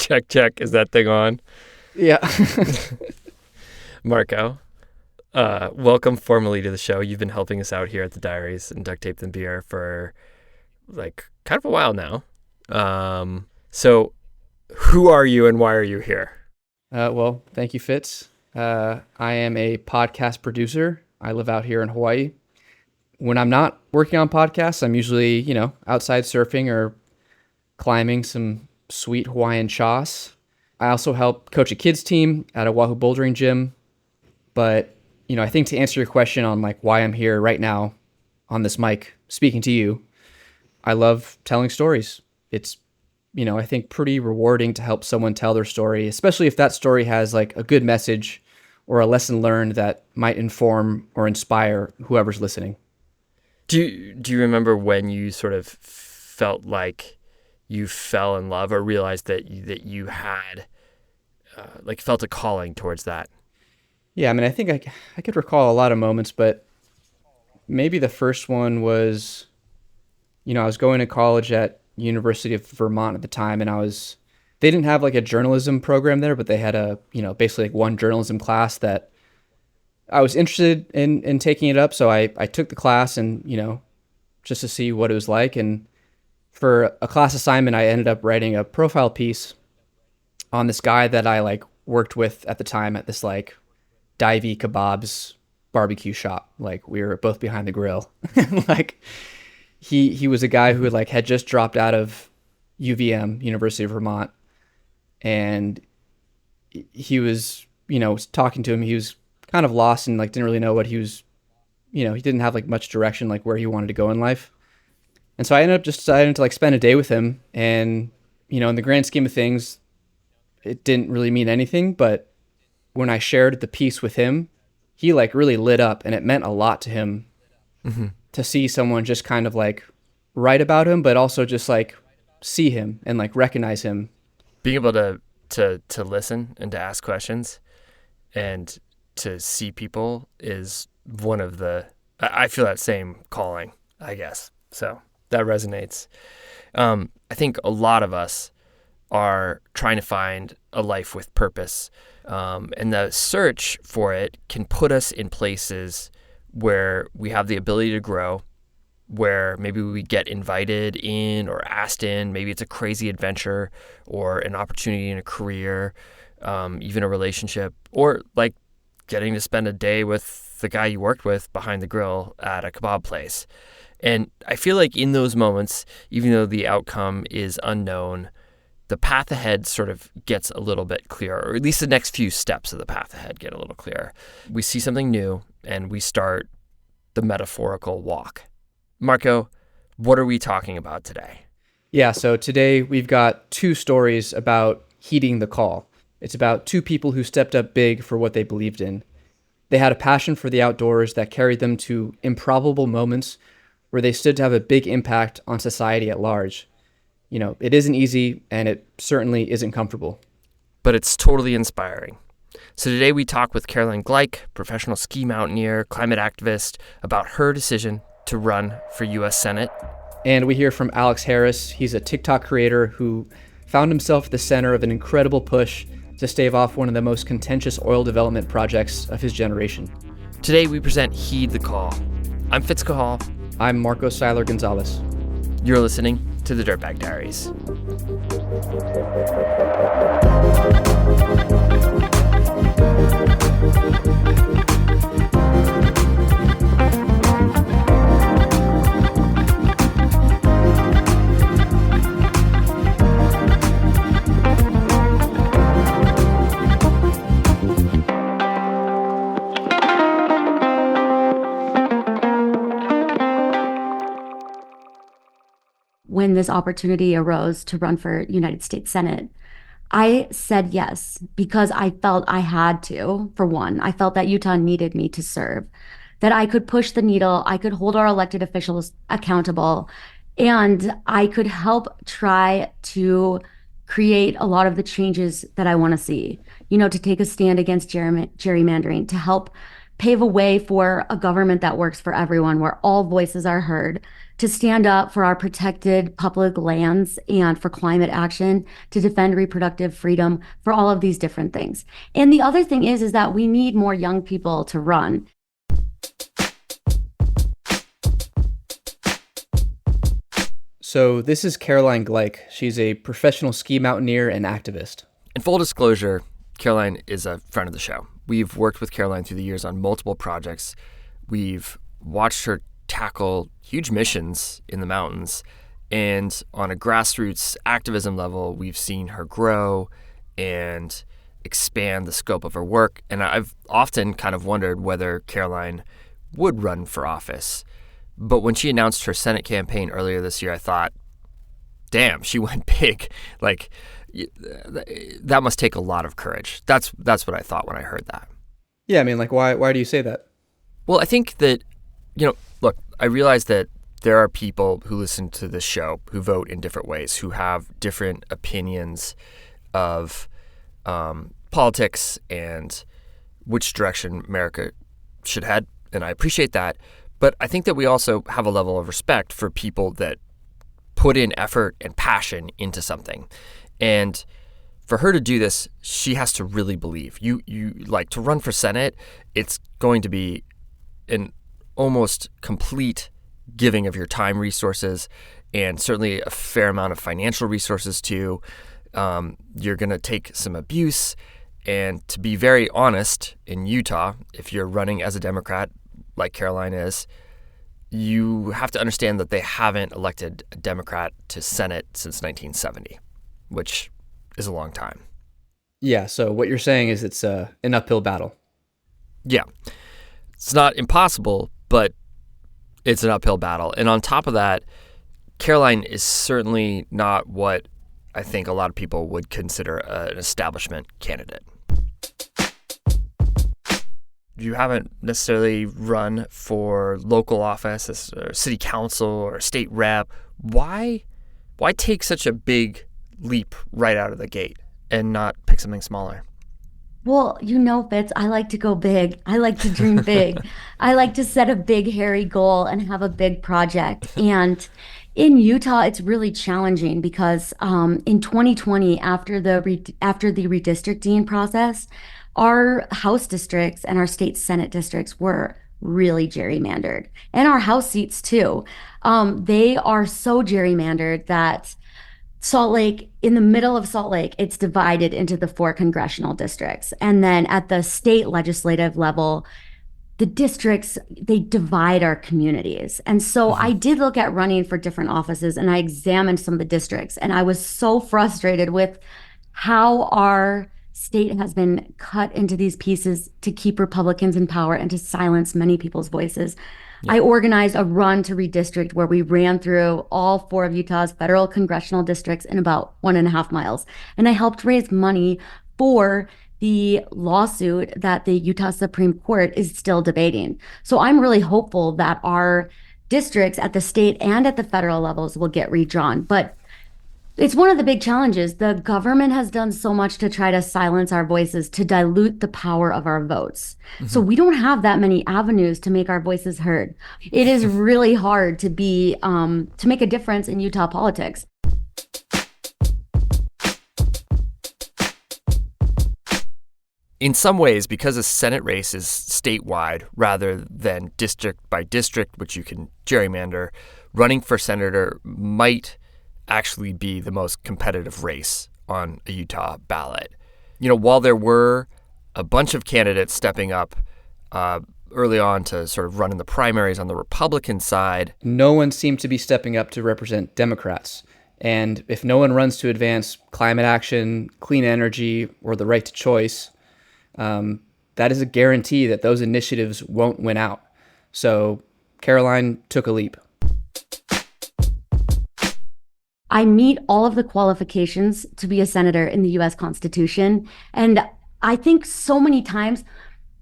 Check, check. Is that thing on? Yeah. Marco, welcome formally to the show. You've been helping us out here at the Diaries and Duct Tape and Beer for like kind of a while now. So who are you and why are you here? Well, thank you, Fitz. I am a podcast producer. I live out here in Hawaii. When I'm not working on podcasts, I'm usually, outside surfing or climbing some sweet Hawaiian chas. I also help coach a kids team at a Wahoo bouldering gym. But, I think to answer your question on like why I'm here right now on this mic speaking to you, I love telling stories. It's, I think pretty rewarding to help someone tell their story, especially if that story has like a good message or a lesson learned that might inform or inspire whoever's listening. Do you remember when you sort of felt like you fell in love or realized that you had felt a calling towards that? Yeah, I think I could recall a lot of moments, but maybe the first one was, I was going to college at University of Vermont at the time, and they didn't have like a journalism program there, but they had a, basically like one journalism class that I was interested in taking it up. So I took the class and, just to see what it was like. And for a class assignment, I ended up writing a profile piece on this guy that I like worked with at the time at this like Divey Kebabs barbecue shop. Like we were both behind the grill. Like he was a guy who had just dropped out of UVM, University of Vermont. And he was, talking to him, he was kind of lost and like didn't really know what he was, he didn't have like much direction, like where he wanted to go in life. And so I ended up just deciding to like spend a day with him. And, in the grand scheme of things, it didn't really mean anything. But when I shared the piece with him, he like really lit up, and it meant a lot to him to see someone just kind of like write about him, but also just like see him and like recognize him. Being able to listen and to ask questions and to see people is one of I feel that same calling, I guess. So that resonates. I think a lot of us are trying to find a life with purpose. And the search for it can put us in places where we have the ability to grow, where maybe we get invited in or asked in. Maybe it's a crazy adventure or an opportunity in a career, even a relationship, or like getting to spend a day with the guy you worked with behind the grill at a kebab place. And I feel like in those moments, even though the outcome is unknown, the path ahead sort of gets a little bit clearer, or at least the next few steps of the path ahead get a little clearer. We see something new and we start the metaphorical walk. Marco, what are we talking about today? Yeah, so today we've got two stories about heeding the call. It's about two people who stepped up big for what they believed in. They had a passion for the outdoors that carried them to improbable moments where they stood to have a big impact on society at large. It isn't easy, and it certainly isn't comfortable. But it's totally inspiring. So today we talk with Caroline Gleich, professional ski mountaineer, climate activist, about her decision to run for U.S. Senate. And we hear from Alex Harris. He's a TikTok creator who found himself at the center of an incredible push to stave off one of the most contentious oil development projects of his generation. Today we present Heed the Call. I'm Fitz Cahall. I'm Marco Seiler Gonzalez. You're listening to the Dirtbag Diaries. When this opportunity arose to run for United States Senate, I said yes because I felt I had to. For one, I felt that Utah needed me to serve, that I could push the needle, I could hold our elected officials accountable, and I could help try to create a lot of the changes that I want to see, to take a stand against gerrymandering, to help pave a way for a government that works for everyone, where all voices are heard, to stand up for our protected public lands and for climate action, to defend reproductive freedom, for all of these different things. And the other thing is that we need more young people to run. So this is Caroline Gleich. She's a professional ski mountaineer and activist. In full disclosure, Caroline is a friend of the show. We've worked with Caroline through the years on multiple projects. We've watched her tackle huge missions in the mountains. And on a grassroots activism level, we've seen her grow and expand the scope of her work. And I've often kind of wondered whether Caroline would run for office. But when she announced her Senate campaign earlier this year, I thought, damn, she went big. Like, that must take a lot of courage. That's what I thought when I heard that. Yeah, I mean, like, why do you say that? Well, I think that, look, I realize that there are people who listen to this show who vote in different ways, who have different opinions of politics and which direction America should head. And I appreciate that. But I think that we also have a level of respect for people that put in effort and passion into something. And for her to do this, she has to really believe. You like to run for Senate, it's going to be an almost complete giving of your time resources and certainly a fair amount of financial resources too. You're going to take some abuse. And to be very honest, in Utah, if you're running as a Democrat, like Caroline is, you have to understand that they haven't elected a Democrat to Senate since 1970, which is a long time. Yeah, so what you're saying is it's an uphill battle. Yeah. It's not impossible, but it's an uphill battle. And on top of that, Caroline is certainly not what I think a lot of people would consider an establishment candidate. You haven't necessarily run for local office, or city council or state rep. Why take such a big leap right out of the gate and not pick something smaller? Well, Fitz, I like to go big. I like to dream big. I like to set a big, hairy goal and have a big project. And in Utah, it's really challenging because in 2020, after the redistricting process, our House districts and our state Senate districts were really gerrymandered, and our House seats too. They are so gerrymandered that Salt Lake, in the middle of Salt Lake, it's divided into the 4 congressional districts. And then at the state legislative level, the districts, they divide our communities. And so I did look at running for different offices, and I examined some of the districts, and I was so frustrated with how our state has been cut into these pieces to keep Republicans in power and to silence many people's voices. Yeah. I organized a run to redistrict where we ran through all 4 of Utah's federal congressional districts in about 1.5 miles. And I helped raise money for the lawsuit that the Utah Supreme Court is still debating. So I'm really hopeful that our districts at the state and at the federal levels will get redrawn. But it's one of the big challenges. The government has done so much to try to silence our voices, to dilute the power of our votes. Mm-hmm. So we don't have that many avenues to make our voices heard. It is really hard to make a difference in Utah politics. In some ways, because a Senate race is statewide rather than district by district, which you can gerrymander, running for senator might actually be the most competitive race on a Utah ballot. While there were a bunch of candidates stepping up early on to sort of run in the primaries on the Republican side, no one seemed to be stepping up to represent Democrats. And if no one runs to advance climate action, clean energy, or the right to choice, that is a guarantee that those initiatives won't win out. So Caroline took a leap. I meet all of the qualifications to be a senator in the U.S. Constitution. And I think so many times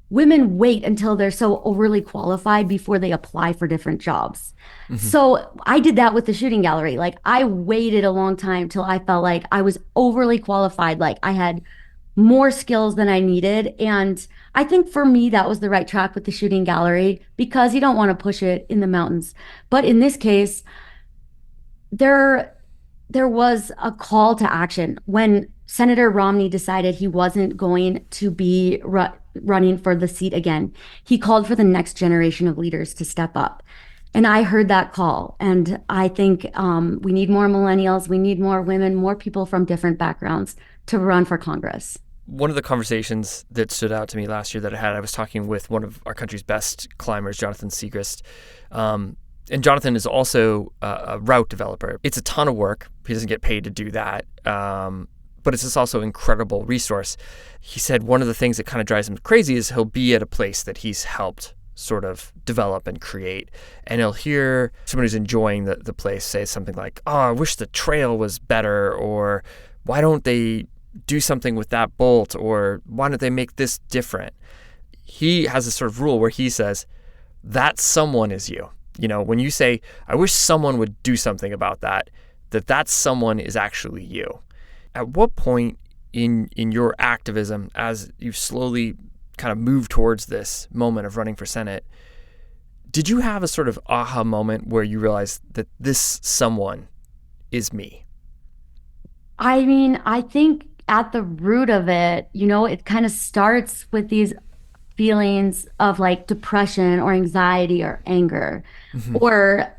women wait until they're so overly qualified before they apply for different jobs. Mm-hmm. So I did that with the shooting gallery. Like, I waited a long time till I felt like I was overly qualified. Like, I had more skills than I needed. And I think for me, that was the right track with the shooting gallery because you don't want to push it in the mountains. But in this case, there there was a call to action when Senator Romney decided he wasn't going to be running for the seat again. He called for the next generation of leaders to step up. And I heard that call. And I think we need more millennials. We need more women, more people from different backgrounds to run for Congress. One of the conversations that stood out to me last year that I was talking with one of our country's best climbers, Jonathan Siegrist. And Jonathan is also a route developer. It's a ton of work. He doesn't get paid to do that. But it's just also an incredible resource. He said one of the things that kind of drives him crazy is he'll be at a place that he's helped sort of develop and create. And he'll hear someone who's enjoying the place say something like, oh, I wish the trail was better, or why don't they do something with that bolt, or why don't they make this different? He has a sort of rule where he says, that someone is you. You know, when you say, I wish someone would do something about that someone is actually you. At what point in your activism, as you slowly kind of move towards this moment of running for Senate, did you have a sort of aha moment where you realized that this someone is me? I mean, I think at the root of it, it kind of starts with these feelings of like depression or anxiety or anger or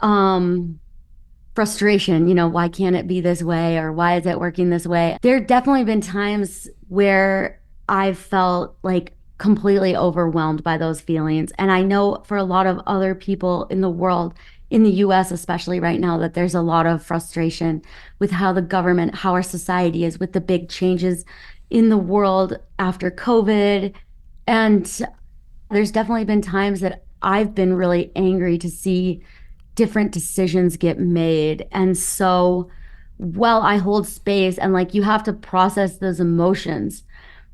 frustration. Why can't it be this way, or why is it working this way? There have definitely been times where I've felt like completely overwhelmed by those feelings. And I know for a lot of other people in the world, in the US especially right now, that there's a lot of frustration with how the government, how our society is, with the big changes in the world after COVID. And there's definitely been times that I've been really angry to see different decisions get made. And so, while I hold space and like you have to process those emotions,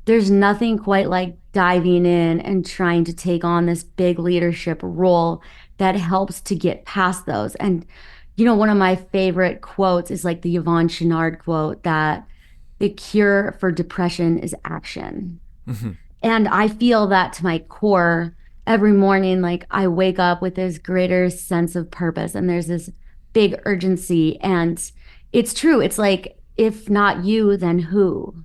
there's nothing quite like diving in and trying to take on this big leadership role that helps to get past those. And, one of my favorite quotes is like the Yvonne Chouinard quote that the cure for depression is action. And I feel that to my core every morning. Like I wake up with this greater sense of purpose and there's this big urgency. And it's true. It's like, if not you, then who?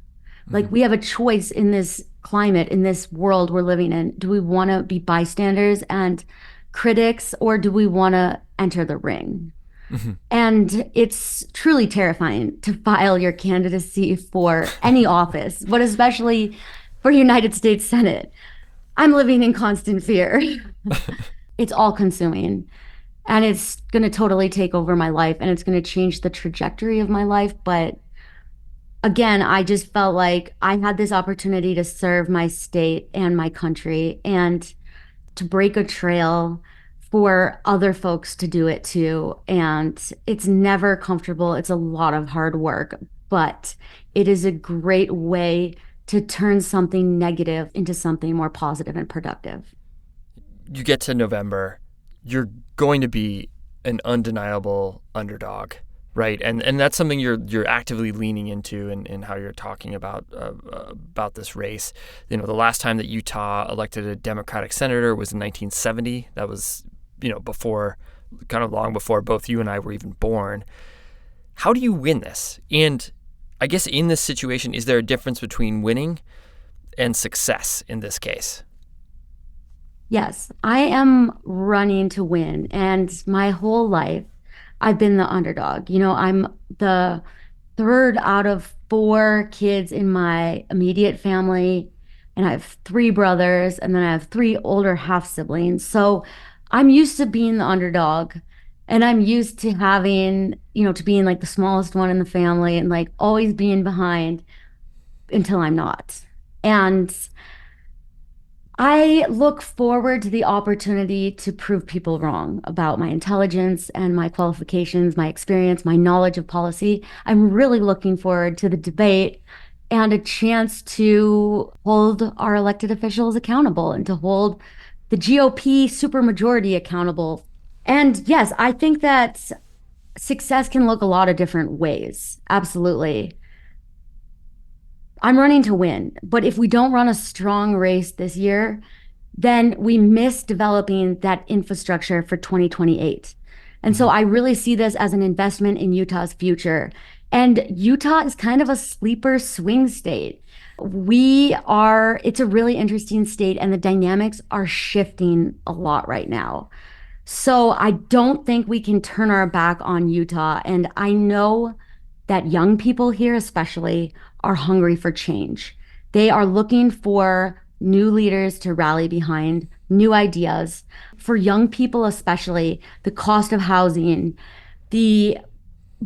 Like we have a choice in this climate, in this world we're living in. Do we want to be bystanders and critics, or do we want to enter the ring? And it's truly terrifying to file your candidacy for any office, but especially for United States Senate. I'm living in constant fear. It's all consuming, and it's going to totally take over my life, and it's going to change the trajectory of my life. But again, I just felt like I had this opportunity to serve my state and my country and to break a trail for other folks to do it too. And it's never comfortable. It's a lot of hard work, but it is a great way to turn something negative into something more positive and productive. You get to November, you're going to be an undeniable underdog, right? And that's something you're actively leaning into in how you're talking about this race. The last time that Utah elected a Democratic senator was in 1970. That was, before, kind of long before both you and I were even born. How do you win this? And I guess in this situation, is there a difference between winning and success in this case? Yes, I am running to win. And my whole life, I've been the underdog. I'm the third out of four kids in my immediate family, and I have three brothers, and then I have three older half siblings. So I'm used to being the underdog, and I'm used to having, to being like the smallest one in the family and like always being behind until I'm not. And I look forward to the opportunity to prove people wrong about my intelligence and my qualifications, my experience, my knowledge of policy. I'm really looking forward to the debate and a chance to hold our elected officials accountable and to hold the GOP supermajority accountable. And yes, I think that success can look a lot of different ways. Absolutely. I'm running to win. But if we don't run a strong race this year, then we miss developing that infrastructure for 2028. And so I really see this as an investment in Utah's future. And Utah is kind of a sleeper swing state. It's a really interesting state, and the dynamics are shifting a lot right now. So I don't think we can turn our back on Utah. And I know that young people here, especially, are hungry for change. They are looking for new leaders to rally behind, new ideas. For young people, especially, the cost of housing, the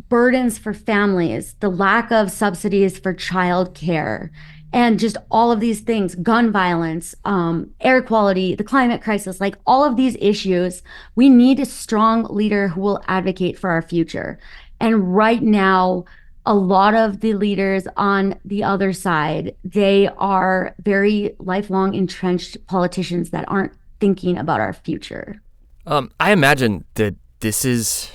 burdens for families, the lack of subsidies for childcare, and just all of these things, gun violence, air quality, the climate crisis, like all of these issues, we need a strong leader who will advocate for our future. And right now, a lot of the leaders on the other side, they are very lifelong entrenched politicians that aren't thinking about our future. I imagine that this is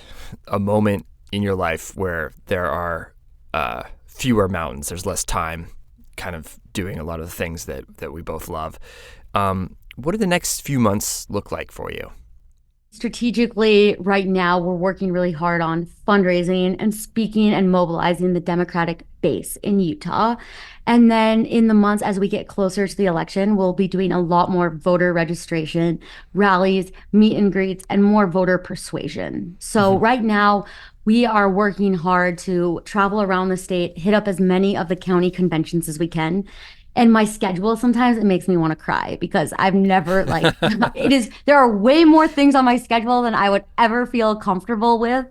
a moment in your life where there are fewer mountains, there's less time kind of doing a lot of the things that we both love. What do the next few months look like for you? Strategically, right now, we're working really hard on fundraising and speaking and mobilizing the Democratic base in Utah. And then in the months as we get closer to the election, we'll be doing a lot more voter registration, rallies, meet and greets, and more voter persuasion. So right now, we are working hard to travel around the state, hit up as many of the county conventions as we can. And my schedule, sometimes it makes me want to cry because I've never there are way more things on my schedule than I would ever feel comfortable with.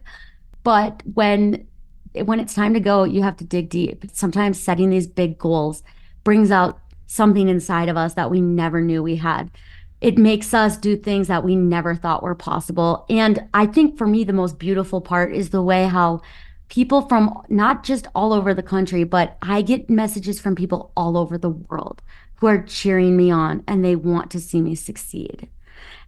But when it's time to go, you have to dig deep. Sometimes setting these big goals brings out something inside of us that we never knew we had. It makes us do things that we never thought were possible. And I think for me, the most beautiful part is the way how people from not just all over the country, but I get messages from people all over the world who are cheering me on and they want to see me succeed.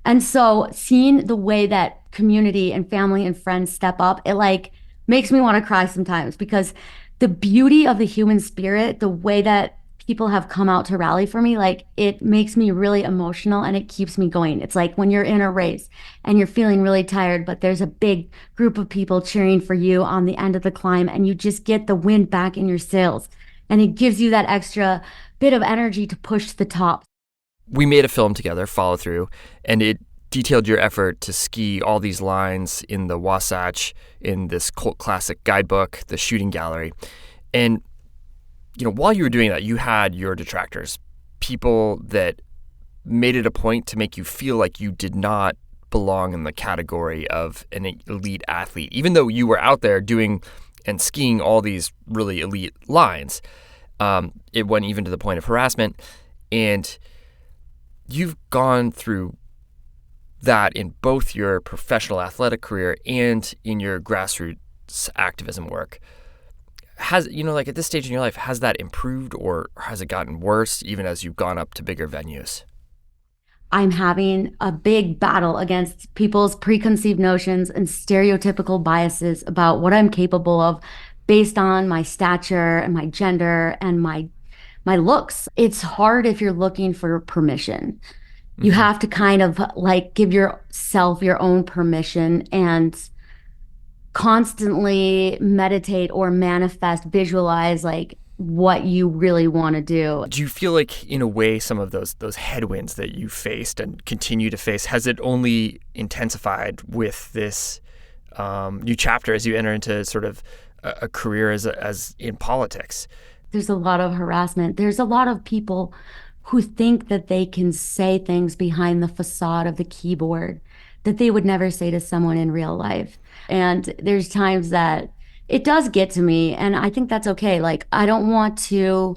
And so seeing the way that community and family and friends step up, it makes me want to cry sometimes because the beauty of the human spirit, the way that people have come out to rally for me, it makes me really emotional and it keeps me going. It's like when you're in a race and you're feeling really tired, but there's a big group of people cheering for you on the end of the climb and you just get the wind back in your sails and it gives you that extra bit of energy to push to the top. We made a film together, Follow Through, and it detailed your effort to ski all these lines in the Wasatch, in this cult classic guidebook, The Shooting Gallery. And while you were doing that, you had your detractors, people that made it a point to make you feel like you did not belong in the category of an elite athlete, even though you were out there doing and skiing all these really elite lines. It went even to the point of harassment. And you've gone through that in both your professional athletic career and in your grassroots activism work. At this stage in your life, has that improved or has it gotten worse even as you've gone up to bigger venues? I'm having a big battle against people's preconceived notions and stereotypical biases about what I'm capable of based on my stature and my gender and my looks. It's hard if you're looking for permission. You have to kind of give yourself your own permission and constantly meditate or manifest, visualize what you really want to do. Do you feel like, in a way, some of those headwinds that you faced and continue to face, has it only intensified with this new chapter as you enter into sort of a career as in politics? There's a lot of harassment. There's a lot of people who think that they can say things behind the facade of the keyboard that they would never say to someone in real life. And there's times that it does get to me, and I think that's okay. I don't want to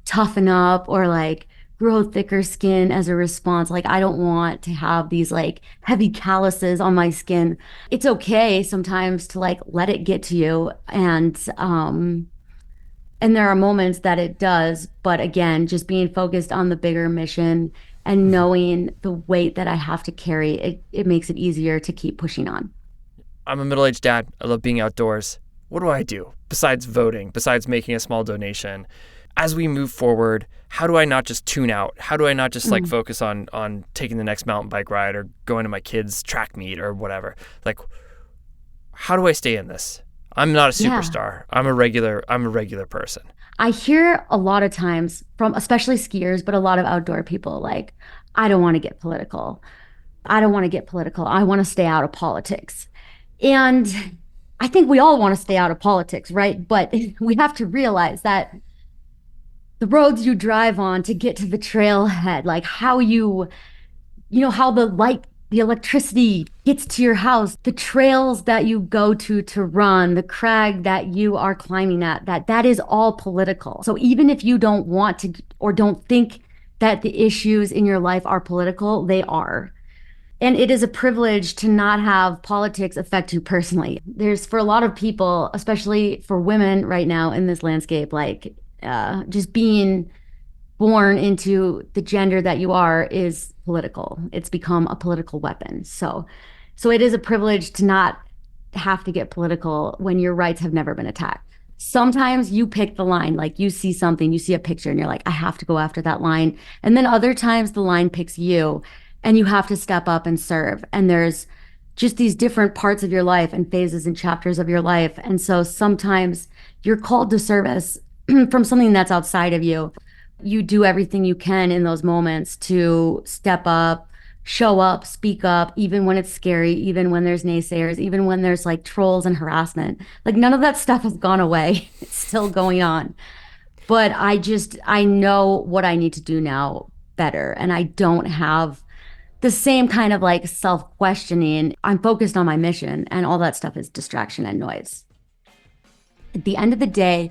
toughen up or grow thicker skin as a response. I don't want to have these heavy calluses on my skin. It's okay sometimes to let it get to you. And there are moments that it does, but again, just being focused on the bigger mission and knowing the weight that I have to carry, it makes it easier to keep pushing on. I'm a middle-aged dad. I love being outdoors. What do I do besides voting, besides making a small donation? as we move forward, how do I not just tune out? How do I not just like focus on taking the next mountain bike ride or going to my kids' track meet or whatever? Like, how do I stay in this? I'm not a superstar. Yeah. I'm a regular person. I hear a lot of times from especially skiers, but a lot of outdoor people like, I don't want to get political. I don't want to get political. I want to stay out of politics. And I think we all want to stay out of politics, right? But we have to realize that the roads you drive on to get to the trailhead, like how how the light, the electricity gets to your house, the trails that you go to run, the crag that you are climbing at, that is all political. So even if you don't want to or don't think that the issues in your life are political, they are. And it is a privilege to not have politics affect you personally. There's, for a lot of people, especially for women right now in this landscape, like just being born into the gender that you are is political. It's become a political weapon. So it is a privilege to not have to get political when your rights have never been attacked. Sometimes you pick the line, like you see something, you see a picture and you're like, I have to go after that line. And then other times the line picks you and you have to step up and serve. And there's just these different parts of your life and phases and chapters of your life. And so sometimes you're called to service from something that's outside of you. You do everything you can in those moments to step up, show up, speak up, even when it's scary, even when there's naysayers, even when there's like trolls and harassment. Like none of that stuff has gone away. It's still going on. But I know what I need to do now better. And I don't have the same kind of like self-questioning. I'm focused on my mission, and all that stuff is distraction and noise. At the end of the day,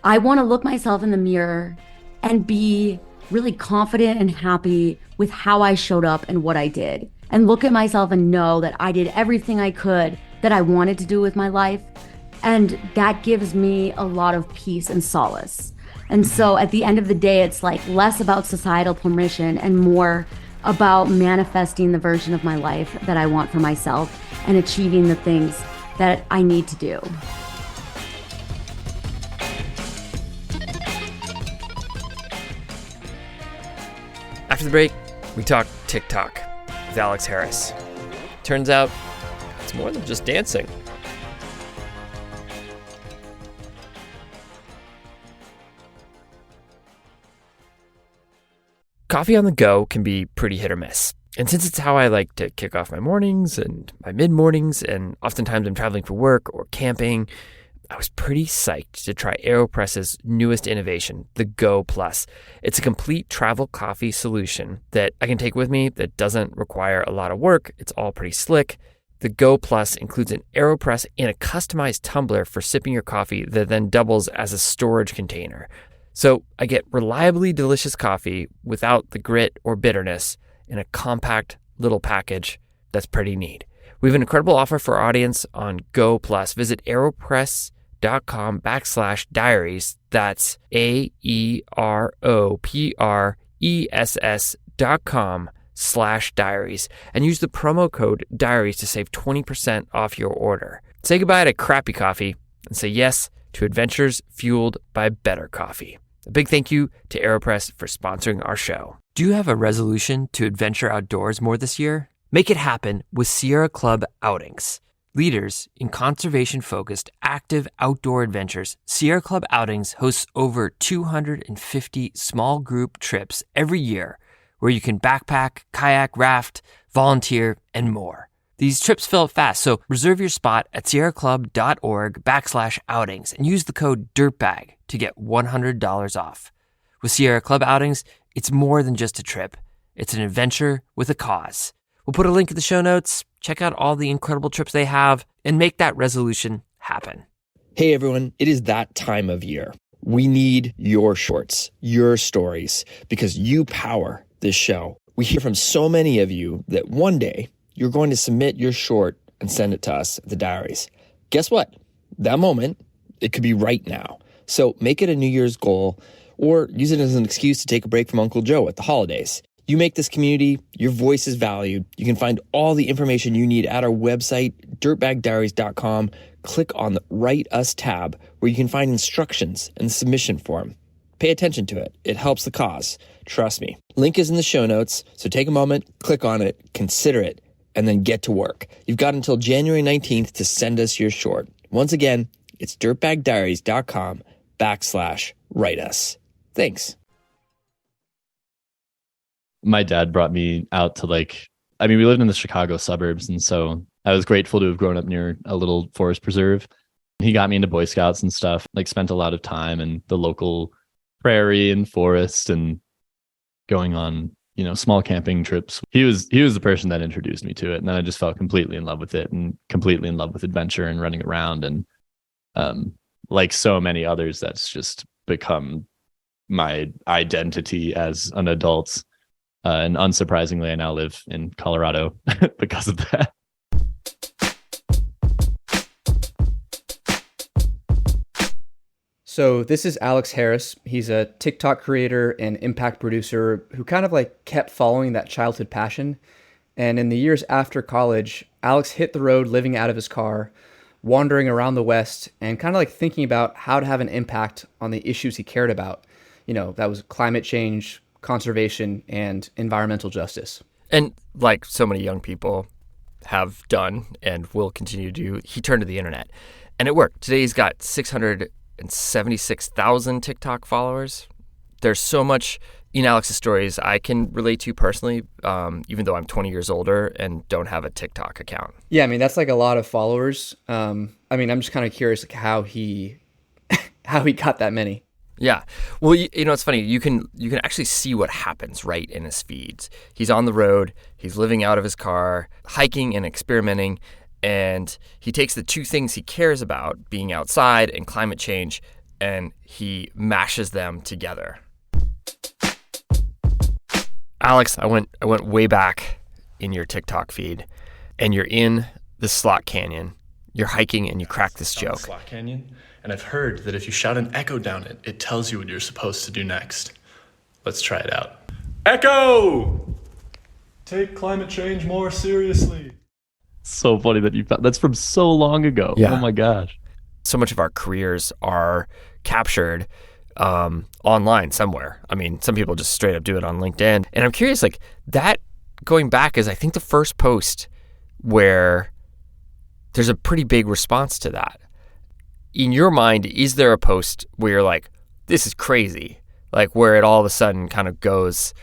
I want to look myself in the mirror and be really confident and happy with how I showed up and what I did. And look at myself and know that I did everything I could that I wanted to do with my life. And that gives me a lot of peace and solace. And so at the end of the day, it's like less about societal permission and more about manifesting the version of my life that I want for myself and achieving the things that I need to do. After the break, we talk TikTok with Alex Harris. Turns out it's more than just dancing. Coffee on the go can be pretty hit or miss. And since it's how I like to kick off my mornings and my mid-mornings, and oftentimes I'm traveling for work or camping, I was pretty psyched to try AeroPress's newest innovation, the Go Plus. It's a complete travel coffee solution that I can take with me that doesn't require a lot of work. It's all pretty slick. The Go Plus includes an AeroPress and a customized tumbler for sipping your coffee that then doubles as a storage container. So I get reliably delicious coffee without the grit or bitterness in a compact little package that's pretty neat. We have an incredible offer for our audience on Go Plus. Visit aeropress.com/diaries. That's aeropress.com/diaries and use the promo code diaries to save 20% off your order. Say goodbye to crappy coffee and say yes to adventures fueled by better coffee. A big thank you to AeroPress for sponsoring our show. Do you have a resolution to adventure outdoors more this year? Make it happen with Sierra Club Outings. Leaders in conservation-focused active outdoor adventures, Sierra Club Outings hosts over 250 small group trips every year where you can backpack, kayak, raft, volunteer, and more. These trips fill up fast, so reserve your spot at sierraclub.org/outings and use the code DIRTBAG to get $100 off. With Sierra Club Outings, it's more than just a trip. It's an adventure with a cause. We'll put a link in the show notes. Check out all the incredible trips they have and make that resolution happen. Hey everyone, it is that time of year. We need your shorts, your stories, because you power this show. We hear from so many of you that one day you're going to submit your short and send it to us at the Diaries. Guess what? That moment, it could be right now. So make it a New Year's goal or use it as an excuse to take a break from Uncle Joe at the holidays. You make this community, your voice is valued. You can find all the information you need at our website, dirtbagdiaries.com. Click on the Write Us tab where you can find instructions and the submission form. Pay attention to it. It helps the cause. Trust me. Link is in the show notes, so take a moment, click on it, consider it, and then get to work. You've got until January 19th to send us your short. Once again, it's dirtbagdiaries.com/write us. Thanks. My dad brought me out to we lived in the Chicago suburbs. And so I was grateful to have grown up near a little forest preserve. He got me into Boy Scouts and stuff, spent a lot of time in the local prairie and forest and going on, small camping trips. He was the person that introduced me to it. And then I just fell completely in love with it and completely in love with adventure and running around. And like so many others, that's just become my identity as an adult. And unsurprisingly, I now live in Colorado because of that. So this is Alex Harris. He's a TikTok creator and impact producer who kind of kept following that childhood passion. And in the years after college, Alex hit the road living out of his car, wandering around the West and kind of thinking about how to have an impact on the issues he cared about. That was climate change, conservation, and environmental justice. And like so many young people have done and will continue to do, he turned to the internet. And it worked. Today he's got 676,000 TikTok followers. There's so much in Alex's stories I can relate to personally, even though I'm 20 years older and don't have a TikTok account. Yeah, that's a lot of followers. I'm just kind of curious how he got that many. Yeah. Well, it's funny. You can actually see what happens right in his feeds. He's on the road. He's living out of his car, hiking and experimenting. And he takes the two things he cares about, being outside and climate change, and he mashes them together. Alex, I went way back in your TikTok feed, and you're in the Slot Canyon. You're hiking and you crack this joke. Slot Canyon, and I've heard that if you shout an echo down it, it tells you what you're supposed to do next. Let's try it out. Echo! Take climate change more seriously. So funny that you found that's from so long ago. Yeah. Oh my gosh. So much of our careers are captured online somewhere. Some people just straight up do it on LinkedIn. And I'm curious, that going back is I think the first post where there's a pretty big response to that. In your mind, is there a post where you're like, this is crazy? Where it all of a sudden kind of goes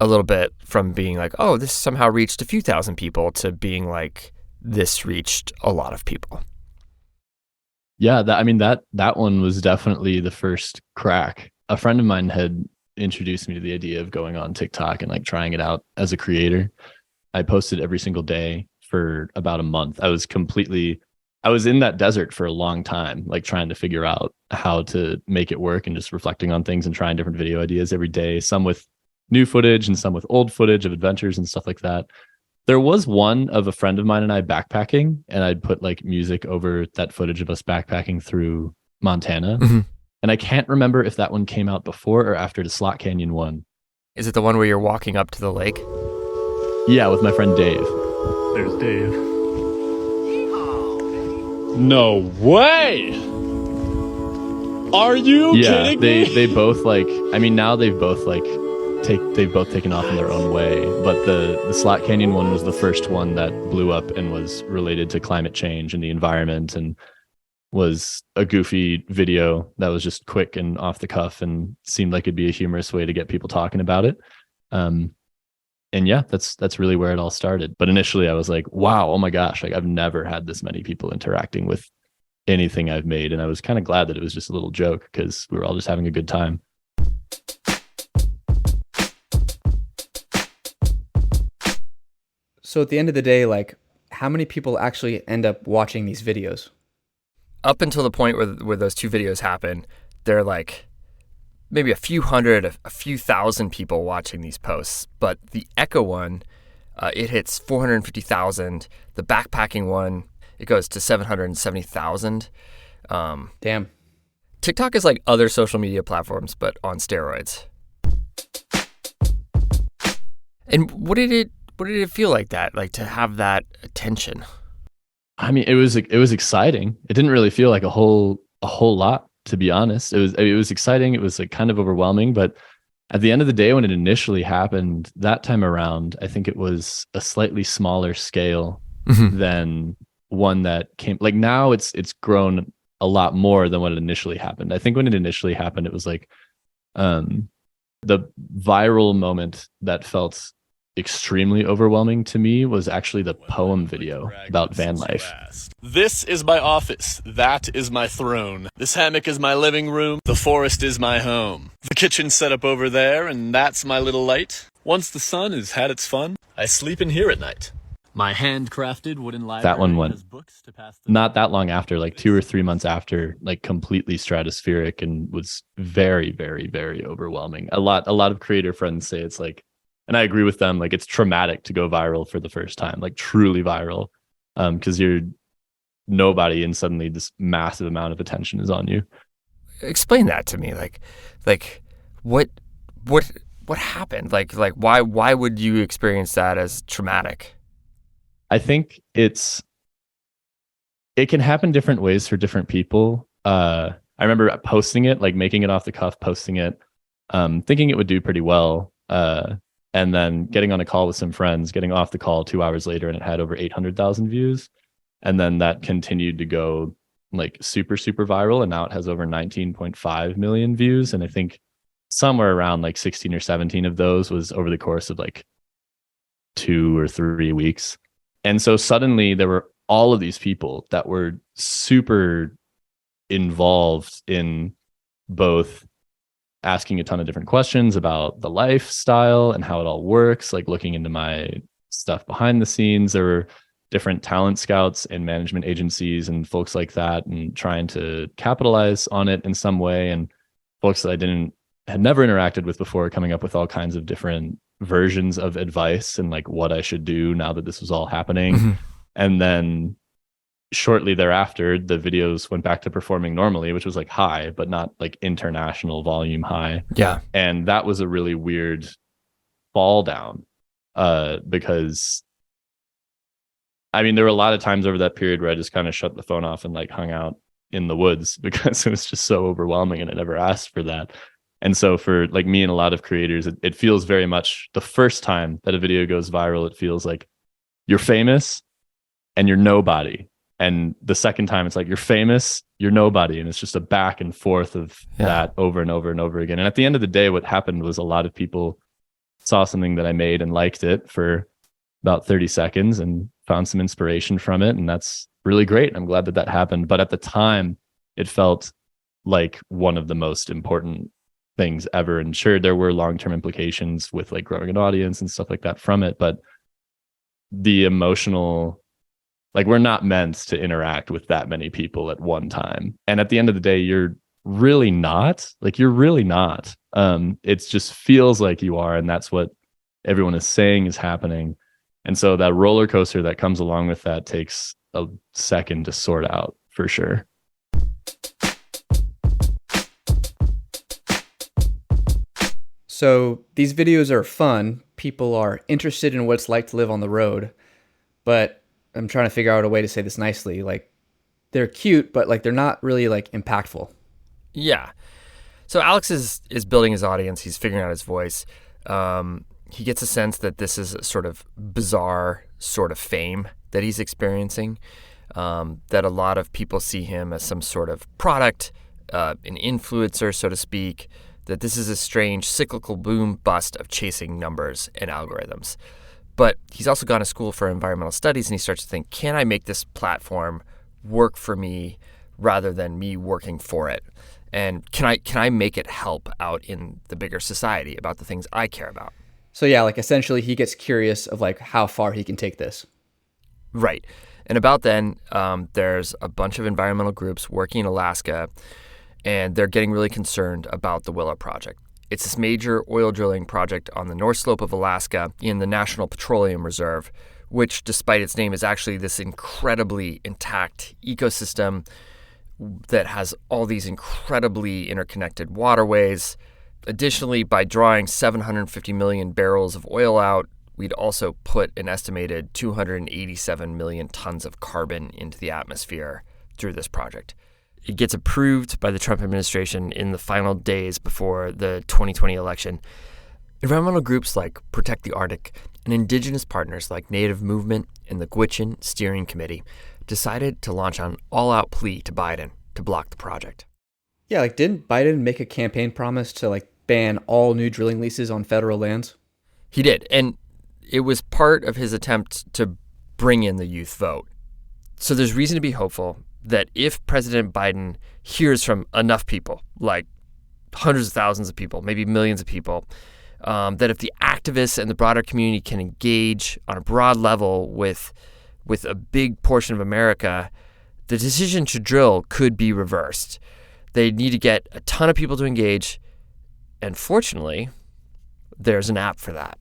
a little bit from being like, oh, this somehow reached a few thousand people to being like, this reached a lot of people. Yeah, that one was definitely the first crack. A friend of mine had introduced me to the idea of going on TikTok and trying it out as a creator. I posted every single day for about a month. I was in that desert for a long time, trying to figure out how to make it work and just reflecting on things and trying different video ideas every day, some with new footage and some with old footage of adventures and stuff like that. There was one of a friend of mine and I backpacking, and I'd put music over that footage of us backpacking through Montana. Mm-hmm. And I can't remember if that one came out before or after the Slot Canyon one. Is it the one where you're walking up to the lake? Yeah, with my friend Dave. There's Dave. No way! Are you kidding me? They both now they've both they've both taken off in their own way, but the Slot Canyon one was the first one that blew up and was related to climate change and the environment, and was a goofy video that was just quick and off the cuff and seemed like it'd be a humorous way to get people talking about it. And yeah, that's really where it all started. But initially I was like, wow, oh my gosh, I've never had this many people interacting with anything I've made. And I was kind of glad that it was just a little joke because we were all just having a good time. So at the end of the day, how many people actually end up watching these videos? Up until the point where those two videos happen, they're maybe a few hundred, a few thousand people watching these posts. But the Echo one, it hits 450,000. The backpacking one, it goes to 770,000. Damn. TikTok is like other social media platforms, but on steroids. And what did it feel like that? To have that attention? It was exciting. It didn't really feel like a whole lot to be honest. It was exciting. It was like kind of overwhelming, but at the end of the day, when it initially happened that time around, I think it was a slightly smaller scale than one that came. Like now it's grown a lot more than when it initially happened. I think when it initially happened, it was like the viral moment that felt extremely overwhelming to me was actually the poem video about van life. This is my office. That is my throne. This hammock is my living room. The forest is my home. The kitchen's set up over there, and that's my little light. Once the sun has had its fun, I sleep in here at night. My handcrafted wooden library. That one went has books to pass the not that long after, like 2 or 3 months after, like completely stratospheric, and was very, very, very overwhelming. A lot of creator friends say it's like, and I agree with them, like it's traumatic to go viral for the first time, like truly viral, because you're nobody and suddenly this massive amount of attention is on you. Explain that to me. Like what happened? Like why would you experience that as traumatic? I think it can happen different ways for different people. I remember posting it, like making it off the cuff, posting it, thinking it would do pretty well. And then getting on a call with some friends, getting off the call 2 hours later, and it had over 800,000 views. And then that continued to go like super, super viral. And now it has over 19.5 million views. And I think somewhere around like 16 or 17 of those was over the course of like 2 or 3 weeks. And so suddenly there were all of these people that were super involved in both asking a ton of different questions about the lifestyle and how it all works, like looking into my stuff behind the scenes. There were different talent scouts and management agencies and folks like that, and trying to capitalize on it in some way. And folks that I had never interacted with before, coming up with all kinds of different versions of advice and like what I should do now that this was all happening. And then shortly thereafter, the videos went back to performing normally, which was like high, but not like international volume high. Yeah. And that was a really weird fall down, because I mean, there were a lot of times over that period where I just kind of shut the phone off and like hung out in the woods because it was just so overwhelming, and I never asked for that. And so for like me and a lot of creators, it feels very much the first time that a video goes viral, it feels like you're famous and you're nobody. And the second time it's like you're famous, you're nobody. And it's just a back and forth of that over and over and over again. And at the end of the day, what happened was a lot of people saw something that I made and liked it for about 30 seconds and found some inspiration from it. And that's really great. I'm glad that that happened. But at the time, it felt like one of the most important things ever. And sure, there were long-term implications with like growing an audience and stuff like that from it. But the emotional, like we're not meant to interact with that many people at one time. And at the end of the day, you're really not. It just feels like you are. And that's what everyone is saying is happening. And so that roller coaster that comes along with that takes a second to sort out for sure. So these videos are fun. People are interested in what it's like to live on the road. But I'm trying to figure out a way to say this nicely. Like, they're cute, but like they're not really like impactful. Yeah. So Alex is building his audience. He's figuring out his voice. He gets a sense that this is a sort of bizarre sort of fame that he's experiencing, that a lot of people see him as some sort of product, an influencer, so to speak, that this is a strange cyclical boom bust of chasing numbers and algorithms. But he's also gone to school for environmental studies, and he starts to think, can I make this platform work for me rather than me working for it? And can I make it help out in the bigger society about the things I care about? So yeah, like essentially he gets curious of like how far he can take this. Right. And about then, there's a bunch of environmental groups working in Alaska, and they're getting really concerned about the Willow Project. It's this major oil drilling project on the North Slope of Alaska in the National Petroleum Reserve, which, despite its name, is actually this incredibly intact ecosystem that has all these incredibly interconnected waterways. Additionally, by drawing 750 million barrels of oil out, we'd also put an estimated 287 million tons of carbon into the atmosphere through this project. It gets approved by the Trump administration in the final days before the 2020 election. Environmental groups like Protect the Arctic and indigenous partners like Native Movement and the Gwich'in Steering Committee decided to launch an all-out plea to Biden to block the project. Yeah, like didn't Biden make a campaign promise to like ban all new drilling leases on federal lands? He did, and it was part of his attempt to bring in the youth vote. So there's reason to be hopeful that if President Biden hears from enough people, like hundreds of thousands of people, maybe millions of people, that if the activists and the broader community can engage on a broad level with a big portion of America, the decision to drill could be reversed. They need to get a ton of people to engage, and fortunately, there's an app for that.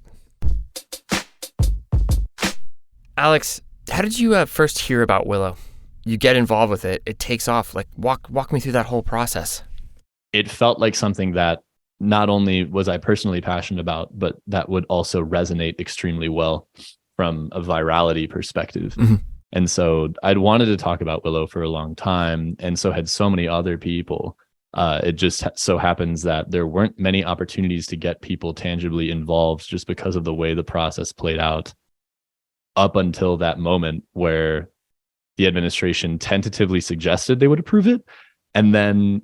Alex, how did you first hear about Willow? You get involved with it, it takes off. Like, walk me through that whole process. It felt like something that not only was I personally passionate about, but that would also resonate extremely well from a virality perspective. Mm-hmm. And so I'd wanted to talk about Willow for a long time, and so had so many other people. It just so happens that there weren't many opportunities to get people tangibly involved just because of the way the process played out up until that moment where the administration tentatively suggested they would approve it. And then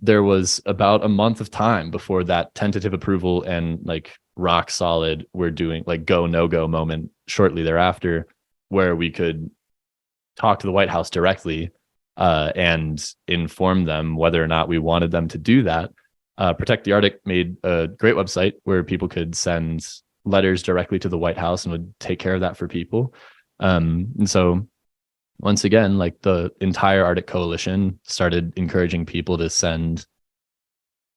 there was about a month of time before that tentative approval and like rock solid, we're doing like go, no go moment shortly thereafter, where we could talk to the White House directly and inform them whether or not we wanted them to do that. Protect the Arctic made a great website where people could send letters directly to the White House and would take care of that for people. And so once again, like the entire Arctic Coalition started encouraging people to send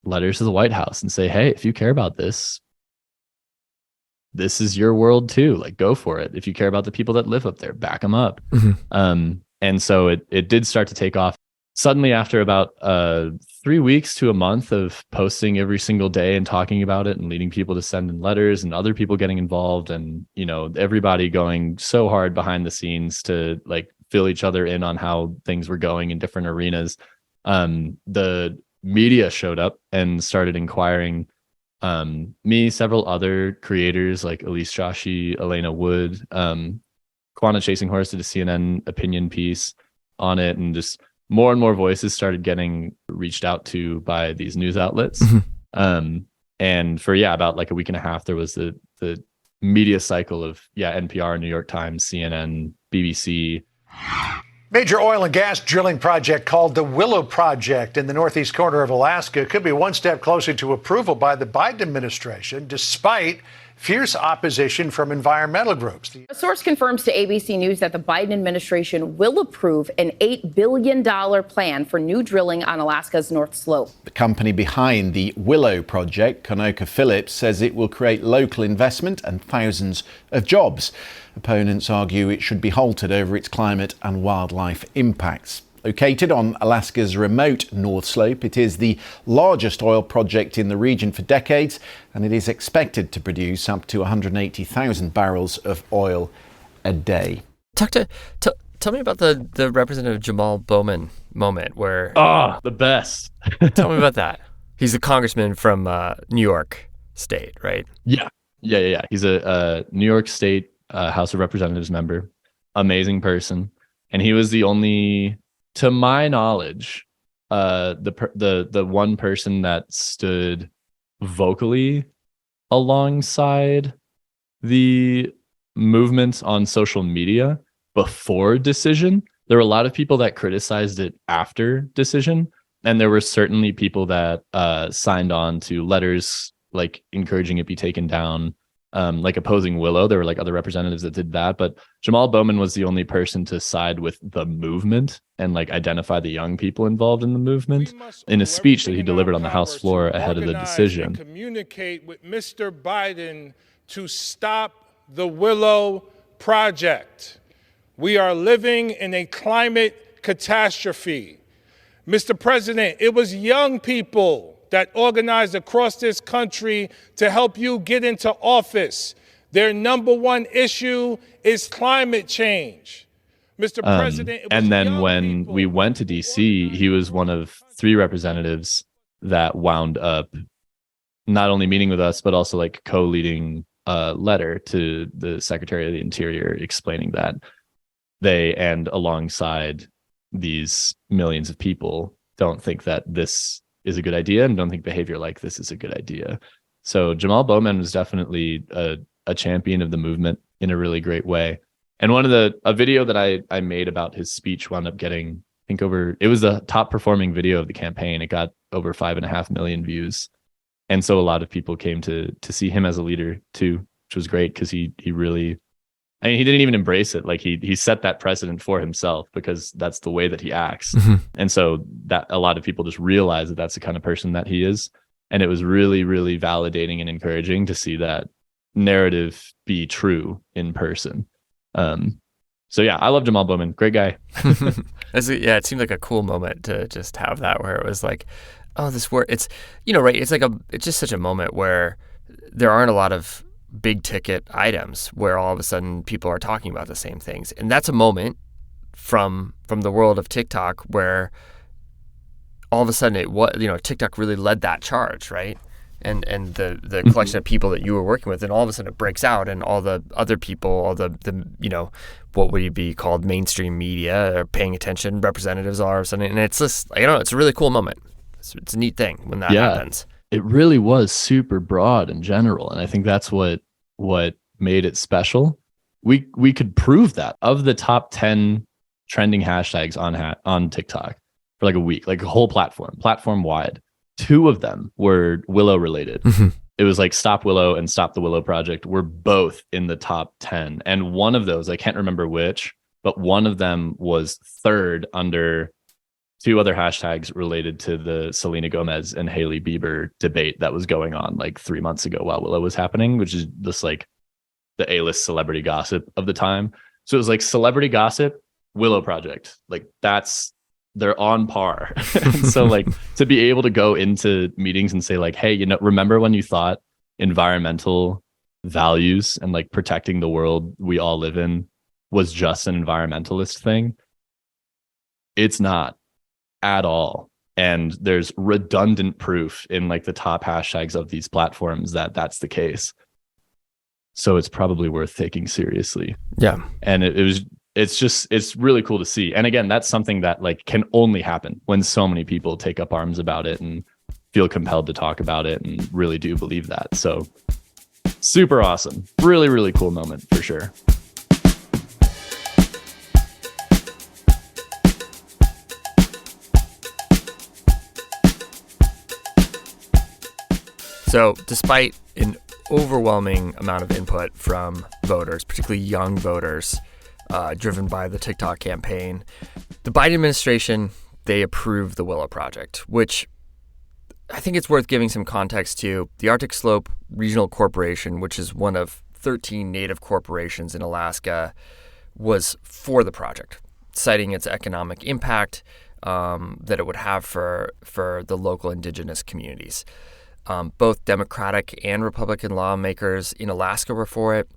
letters to the White House and say, hey, if you care about this, this is your world too. Like, go for it. If you care about the people that live up there, back them up. Mm-hmm. And so it did start to take off. Suddenly, after about 3 weeks to a month of posting every single day and talking about it and leading people to send in letters and other people getting involved and, you know, everybody going so hard behind the scenes to like fill each other in on how things were going in different arenas, the media showed up and started inquiring me, several other creators like Elise Joshi, Elena Wood, Quanah Chasing Horse did a CNN opinion piece on it, and just more and more voices started getting reached out to by these news outlets. Mm-hmm. And for, about like a week and a half, there was the media cycle of, NPR, New York Times, CNN, BBC. Major oil and gas drilling project called the Willow Project in the northeast corner of Alaska could be one step closer to approval by the Biden administration, despite fierce opposition from environmental groups. A source confirms to ABC News that the Biden administration will approve an $8 billion plan for new drilling on Alaska's North Slope. The company behind the Willow Project, ConocoPhillips, says it will create local investment and thousands of jobs. Opponents argue it should be halted over its climate and wildlife impacts. Located on Alaska's remote North Slope, it is the largest oil project in the region for decades, and it is expected to produce up to 180,000 barrels of oil a day. Tell me about the Representative Jamal Bowman moment where... Oh, the best. Tell me about that. He's a congressman from New York State, right? Yeah. He's a New York State House of Representatives member. Amazing person. And he was the only... to my knowledge, the one person that stood vocally alongside the movement on social media before decision. There were a lot of people that criticized it after decision, and there were certainly people that signed on to letters like encouraging it be taken down. Like opposing Willow. There were like other representatives that did that, but Jamal Bowman was the only person to side with the movement and like identify the young people involved in the movement in a speech that he delivered on the House floor ahead of the decision. Communicate with Mr. Biden to stop the Willow Project. We are living in a climate catastrophe. Mr. President, it was young people that organized across this country to help you get into office. Their number one issue is climate change. Mr. President, and then when we went to DC, he was one of 3 representatives that wound up not only meeting with us, but also like co-leading a letter to the Secretary of the Interior explaining that they, and alongside these millions of people, don't think that this is a good idea and don't think behavior like this is a good idea. So Jamal Bowman was definitely a champion of the movement in a really great way. And a video that I made about his speech wound up getting, I think it was the top performing video of the campaign. It got over 5.5 million views. And so a lot of people came to see him as a leader too, which was great because he really, I mean, he didn't even embrace it. Like he set that precedent for himself because that's the way that he acts. Mm-hmm. And so that a lot of people just realize that that's the kind of person that he is. And it was really, really validating and encouraging to see that narrative be true in person. So yeah, I love Jamal Bowman. Great guy. Yeah, it seemed like a cool moment to just have that, where it was like, oh, this work. It's, right. It's just such a moment where there aren't a lot of big ticket items where all of a sudden people are talking about the same things. And that's a moment from the world of TikTok where all of a sudden TikTok really led that charge, right? And the collection of people that you were working with, and all of a sudden it breaks out, and all the other people, all the what would be called mainstream media are paying attention, representatives all of a sudden, and it's just, it's a really cool moment. It's a neat thing when that happens. It really was super broad and general, and I think that's what made it special. We could prove that of the top 10 trending hashtags on TikTok for like a week, like a whole platform wide, 2 of them were Willow related. Mm-hmm. It was like Stop Willow and Stop the Willow Project were both in the top 10. And one of those, I can't remember which, but one of them was 3rd under 2 other hashtags related to the Selena Gomez and Hailey Bieber debate that was going on like 3 months ago while Willow was happening, which is just like the A-list celebrity gossip of the time. So it was like celebrity gossip, Willow Project. Like they're on par. And so like to be able to go into meetings and say like, hey, remember when you thought environmental values and like protecting the world we all live in was just an environmentalist thing? It's not at all. And there's redundant proof in like the top hashtags of these platforms that that's the case. So it's probably worth taking seriously. Yeah. And it's really cool to see. And again, that's something that like can only happen when so many people take up arms about it and feel compelled to talk about it and really do believe that. So super awesome. Really, really cool moment for sure. So despite an overwhelming amount of input from voters, particularly young voters, driven by the TikTok campaign, the Biden administration, they approved the Willow Project, which I think it's worth giving some context to. The Arctic Slope Regional Corporation, which is one of 13 native corporations in Alaska, was for the project, citing its economic impact that it would have for the local indigenous communities. Both Democratic and Republican lawmakers in Alaska were for it,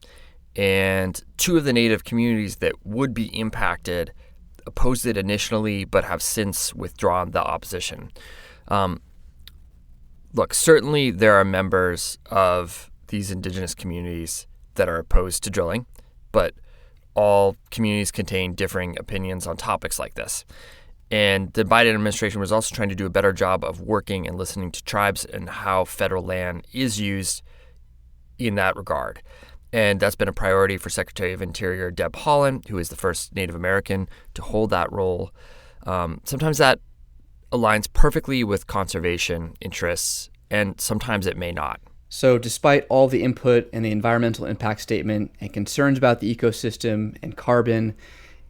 and 2 of the native communities that would be impacted opposed it initially but have since withdrawn the opposition. Look, certainly there are members of these indigenous communities that are opposed to drilling, but all communities contain differing opinions on topics like this. And the Biden administration was also trying to do a better job of working and listening to tribes and how federal land is used in that regard. And that's been a priority for Secretary of Interior Deb Haaland, who is the first Native American to hold that role. Sometimes that aligns perfectly with conservation interests, and sometimes it may not. So despite all the input and the environmental impact statement and concerns about the ecosystem and carbon,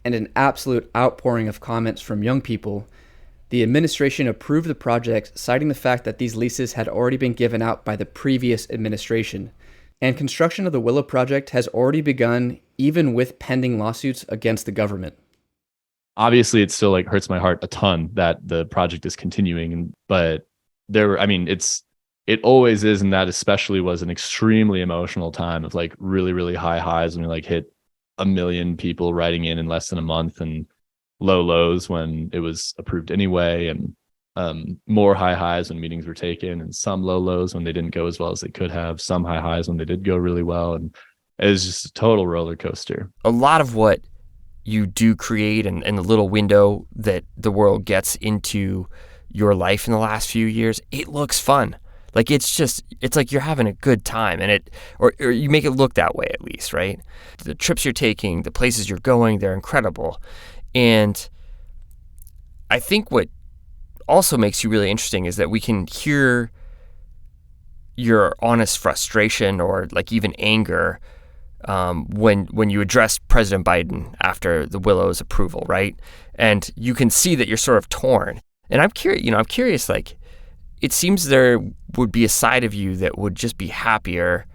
and an absolute outpouring of comments from young people, the administration approved the project, citing the fact that these leases had already been given out by the previous administration. And construction of the Willow Project has already begun, even with pending lawsuits against the government. Obviously, it still like hurts my heart a ton that the project is continuing, but it always is, and that especially was an extremely emotional time of like really, really high highs when we like hit 1 million people writing in less than a month, and low lows when it was approved anyway, and more high highs when meetings were taken, and some low lows when they didn't go as well as they could have, some high highs when they did go really well. And it was just a total roller coaster. A lot of what you do create and the little window that the world gets into your life in the last few years, it looks fun. Like it's like you're having a good time, and or you make it look that way at least, right? The trips you're taking, the places you're going, they're incredible. And I think what also makes you really interesting is that we can hear your honest frustration or like even anger when you address President Biden after the Willow's approval, right? And you can see that you're sort of torn. And I'm curious, like, it seems there would be a side of you that would just be happier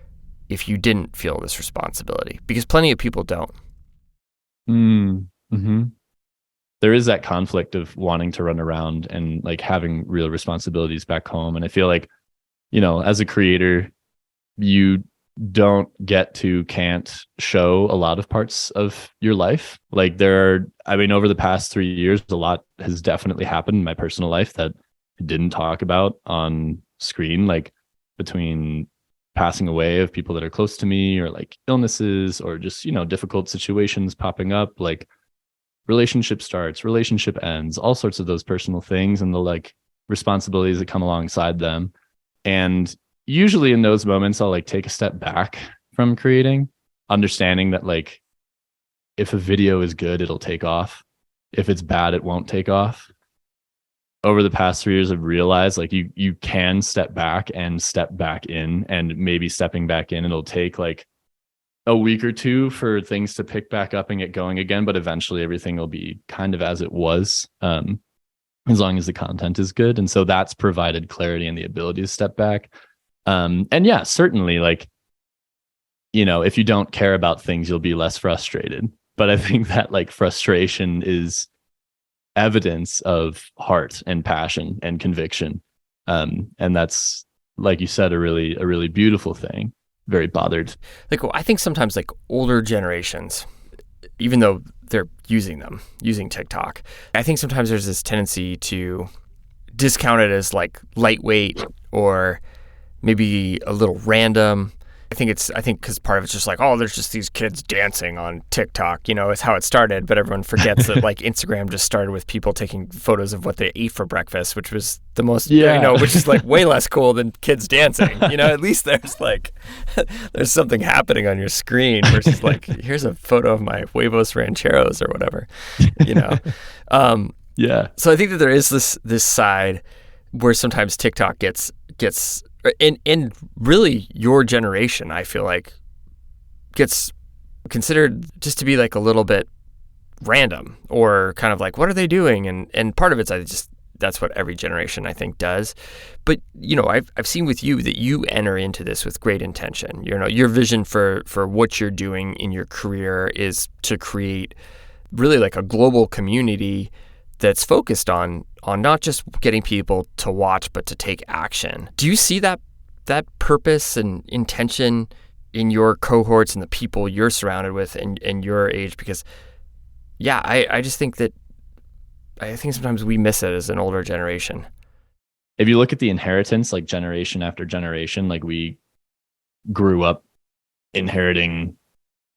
if you didn't feel this responsibility, because plenty of people don't. Mm-hmm. There is that conflict of wanting to run around and like having real responsibilities back home. And I feel like, as a creator, you can't show a lot of parts of your life. Like over the past 3 years, a lot has definitely happened in my personal life that I didn't talk about on screen, like between passing away of people that are close to me, or like illnesses, or just, difficult situations popping up, like relationship starts, relationship ends, all sorts of those personal things and the like responsibilities that come alongside them. And usually in those moments, I'll like take a step back from creating, understanding that like if a video is good, it'll take off. If it's bad, it won't take off. Over the past 3 years, I've realized like you can step back and step back in, and maybe stepping back in, it'll take like a week or two for things to pick back up and get going again, but eventually everything will be kind of as it was, as long as the content is good. And so that's provided clarity and the ability to step back. And yeah, certainly, like, if you don't care about things, you'll be less frustrated. But I think that like frustration is evidence of heart and passion and conviction. And that's, like you said, a really beautiful thing. Very bothered. Like, I think sometimes like older generations, even though they're using TikTok, I think sometimes there's this tendency to discount it as like lightweight or maybe a little random. I think because part of it's just like, oh, there's just these kids dancing on TikTok, is how it started. But everyone forgets that like Instagram just started with people taking photos of what they ate for breakfast, which was the most, which is like way less cool than kids dancing. At least there's something happening on your screen versus like, here's a photo of my huevos rancheros or whatever, Yeah. So I think that there is this side where sometimes TikTok gets and really your generation, I feel like, gets considered just to be like a little bit random or kind of like, what are they doing? And part of it's that's what every generation I think does. But I've seen with you that you enter into this with great intention. Your vision for what you're doing in your career is to create really like a global community that's focused on not just getting people to watch, but to take action. Do you see that purpose and intention in your cohorts and the people you're surrounded with and your age? Because, yeah, I just think that I think sometimes we miss it as an older generation. If you look at the inheritance, like generation after generation, like we grew up inheriting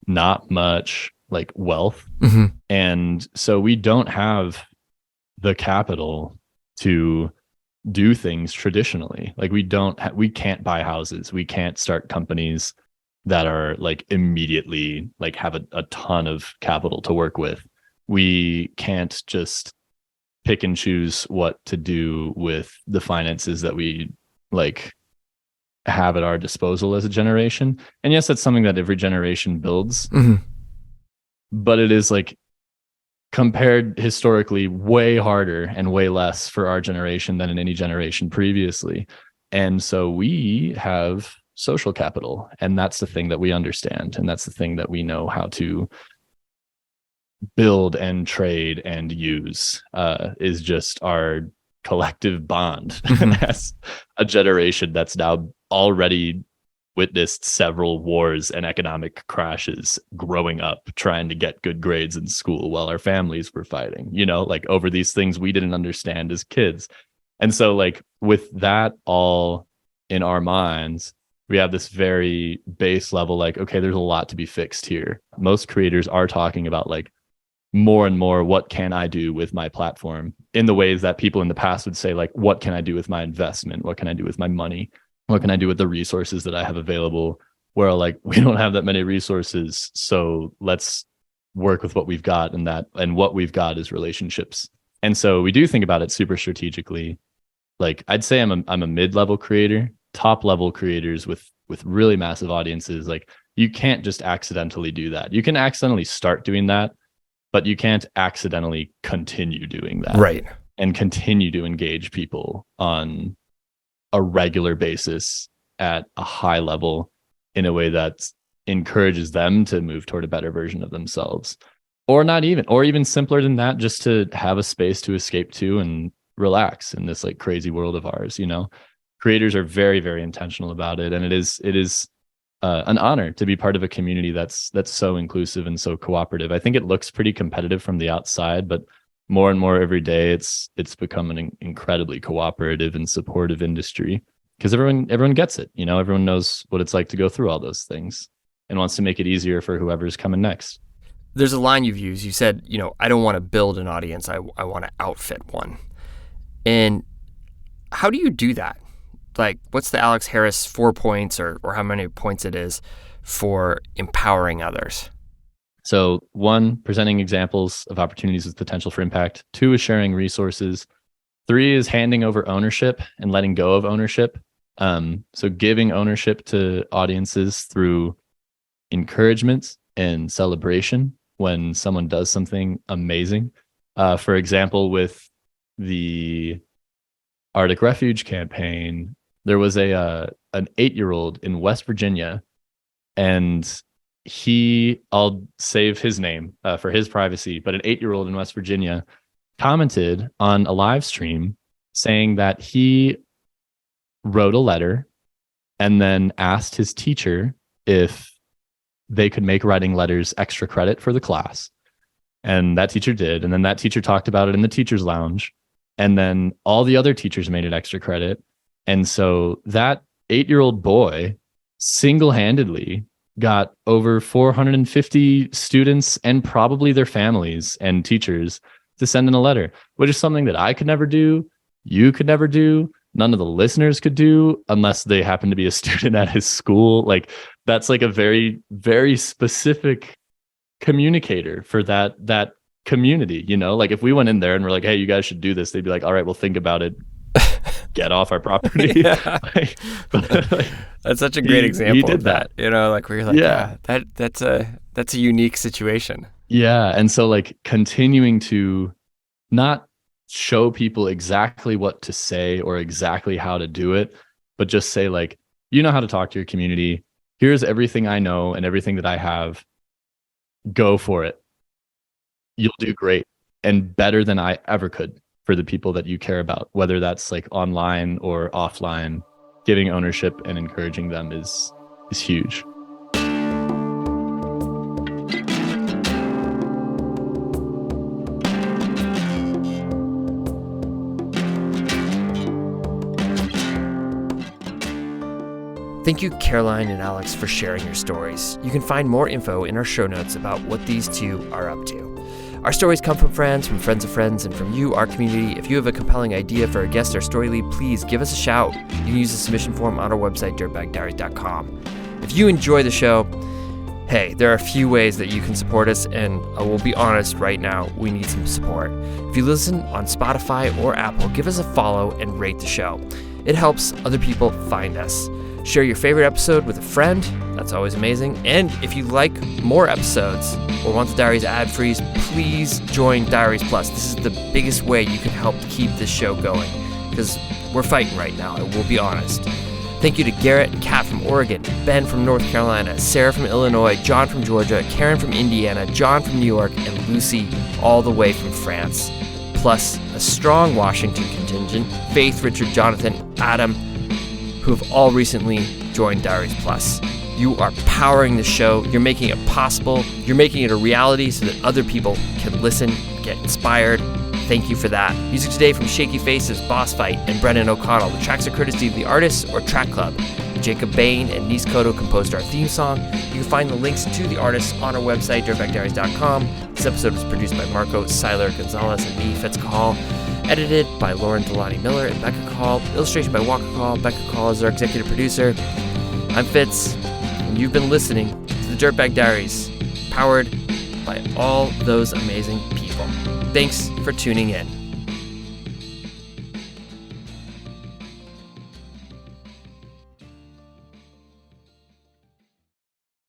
not much like wealth. Mm-hmm. And so we don't have the capital to do things traditionally. Like we can't buy houses. We can't start companies that are like immediately like have a ton of capital to work with. We can't just pick and choose what to do with the finances that we like have at our disposal as a generation. And yes, that's something that every generation builds. Mm-hmm. But it is like compared historically way harder and way less for our generation than in any generation previously. And so we have social capital, and that's the thing that we understand, and that's the thing that we know how to build and trade and use, is just our collective bond as a generation that's now already witnessed several wars and economic crashes growing up, trying to get good grades in school while our families were fighting, like over these things we didn't understand as kids. And so like with that all in our minds, we have this very base level, like, okay, there's a lot to be fixed here. Most creators are talking about like more and more, what can I do with my platform, in the ways that people in the past would say, like, what can I do with my investment? What can I do with my money? What can I do with the resources that I have available? Where like, we don't have that many resources, so let's work with what we've got, and what we've got is relationships. And so we do think about it super strategically. Like, I'd say I'm a mid-level creator. Top level creators with really massive audiences, like, you can't just accidentally do that. You can accidentally start doing that, but you can't accidentally continue doing that. Right. And continue to engage people on a regular basis at a high level in a way that encourages them to move toward a better version of themselves. Or even simpler than that, just to have a space to escape to and relax in this like crazy world of ours, Creators are very, very intentional about it, and it is an honor to be part of a community that's so inclusive and so cooperative. I think it looks pretty competitive from the outside, but more and more every day, it's become an incredibly cooperative and supportive industry, because everyone gets it. Everyone knows what it's like to go through all those things and wants to make it easier for whoever's coming next. There's a line you've used. You said, I don't want to build an audience. I want to outfit one. And how do you do that? Like, what's the Alex Harris 4 points or how many points it is for empowering others? So 1, presenting examples of opportunities with potential for impact. 2 is sharing resources. 3 is handing over ownership and letting go of ownership. So giving ownership to audiences through encouragement and celebration when someone does something amazing. For example, with the Arctic Refuge campaign, there was an 8-year-old in West Virginia, and I'll save his name for his privacy, but an 8-year-old in West Virginia commented on a live stream saying that he wrote a letter and then asked his teacher if they could make writing letters extra credit for the class. And that teacher did. And then that teacher talked about it in the teacher's lounge. And then all the other teachers made it extra credit. And so that 8-year-old boy single-handedly got over 450 students and probably their families and teachers to send in a letter, which is something that I could never do. You could never do. None of the listeners could do unless they happen to be a student at his school. Like, that's like a very, very specific communicator for that community, like if we went in there and we're like, hey, you guys should do this, they'd be like, all right, we'll think about it. Get off our property. That's such a great example of that. Like where you're like, yeah, that's a unique situation. Yeah. And so like continuing to not show people exactly what to say or exactly how to do it, but just say like, how to talk to your community. Here's everything I know and everything that I have. Go for it. You'll do great and better than I ever could for the people that you care about, whether that's like online or offline. Giving ownership and encouraging them is huge. Thank you, Caroline and Alex, for sharing your stories. You can find more info in our show notes about what these two are up to. Our stories come from friends of friends, and from you, our community. If you have a compelling idea for a guest or story lead, please give us a shout. You can use the submission form on our website, dirtbagdiaries.com. If you enjoy the show, hey, there are a few ways that you can support us, and I will be honest right now, we need some support. If you listen on Spotify or Apple, give us a follow and rate the show. It helps other people find us. Share your favorite episode with a friend. That's always amazing. And if you like more episodes or want the Diaries ad-free, please join Diaries Plus. This is the biggest way you can help keep this show going, because we're fighting right now, I will be honest. Thank you to Garrett and Kat from Oregon, Ben from North Carolina, Sarah from Illinois, John from Georgia, Karen from Indiana, John from New York, and Lucy all the way from France. Plus a strong Washington contingent, Faith, Richard, Jonathan, Adam, who have all recently join Diaries Plus. You are powering the show. You're making it possible. You're making it a reality so that other people can listen, get inspired. Thank you for that. Music today from Shaky Faces, Boss Fight, and Brendan O'Connell. The tracks are courtesy of the artists or Track Club. Jacob Bain and Nis Cotto composed our theme song. You can find the links to the artists on our website, dirtbagdiaries.com. This episode was produced by Marco Seiler Gonzalez and me, Fitz Cahall. Edited by Lauren Delani Miller and Becca Call. Illustration by Walker Call. Becca Call is our executive producer. I'm Fitz, and you've been listening to the Dirtbag Diaries, powered by all those amazing people. Thanks for tuning in.